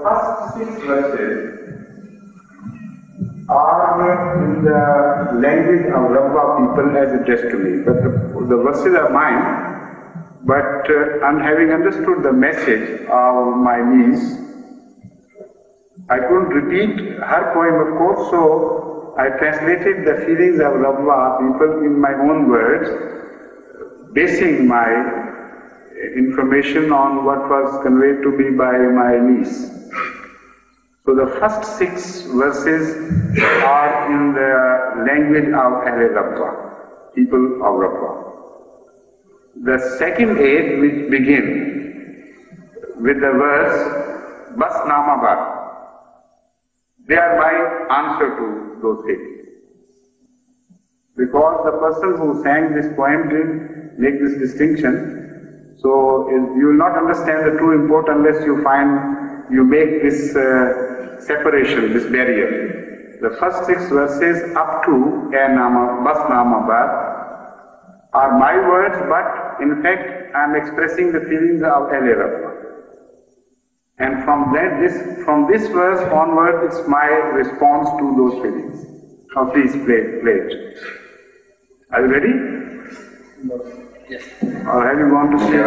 first 6 verses are in the language of Rabwah people as addressed to me. But the verses are mine, but having understood the message of my niece, I couldn't repeat her poem, of course, so I translated the feelings of Rabwah people in my own words, basing my information on what was conveyed to me by my niece. So the first 6 verses are in the language of Ahle Rabwah, people of Rabwah. The second 8 which begin with the verse Bas Nama Bar, they are my answer to those 8. Because the person who sang this poem didn't make this distinction, so you will not understand the true import unless you make this separation, this barrier. The first 6 verses up to Bas Nama Bar are my words, but in fact I am expressing the feelings of Ahle Rabwah. And from this verse onward, it's my response to those feelings. Now please play it. Are you ready? Yes. Or have you gone to see?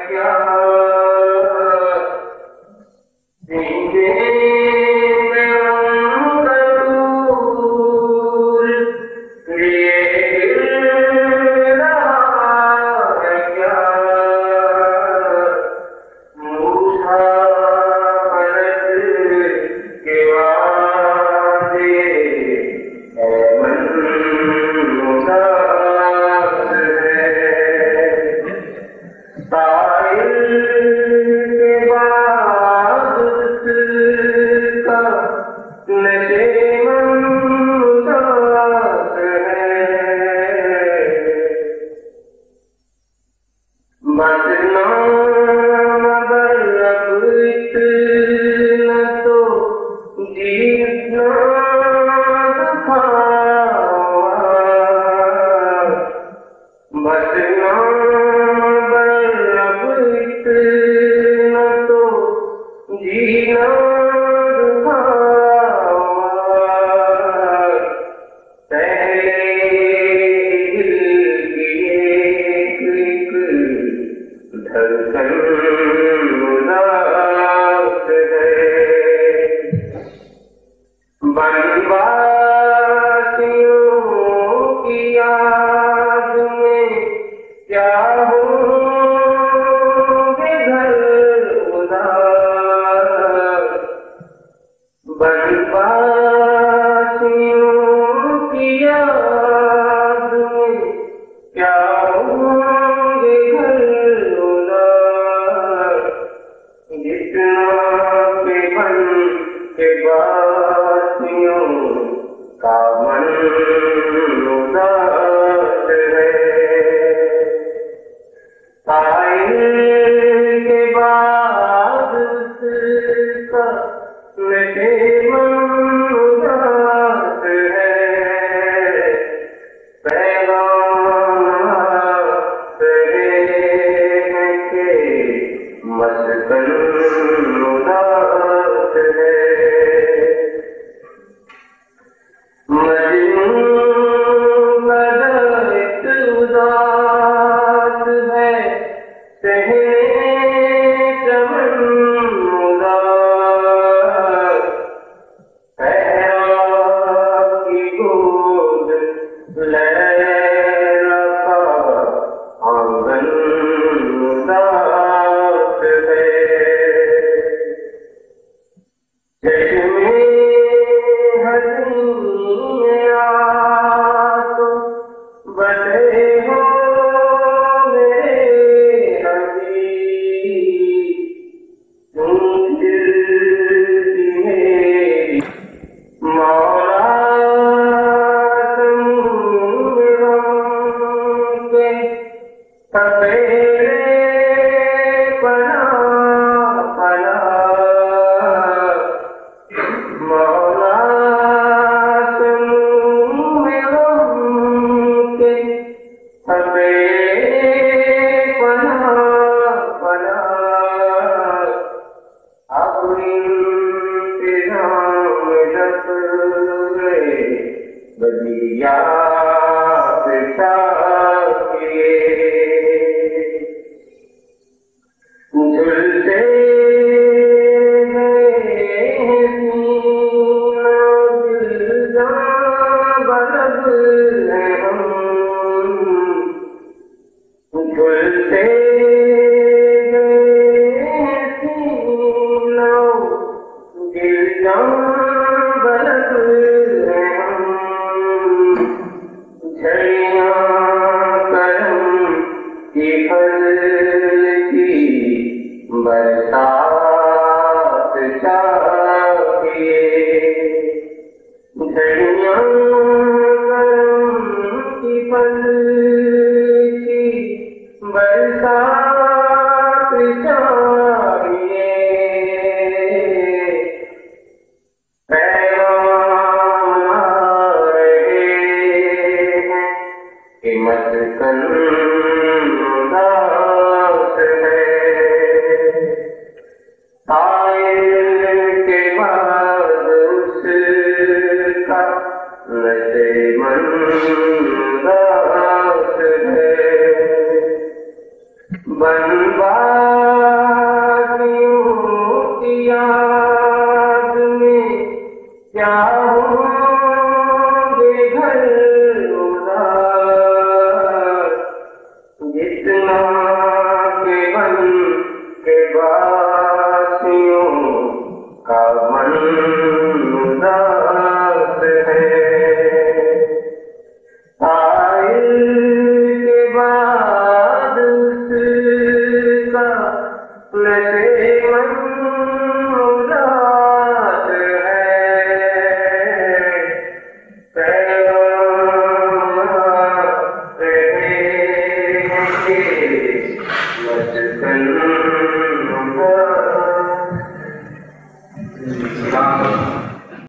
क्या इतना तो जीना जितना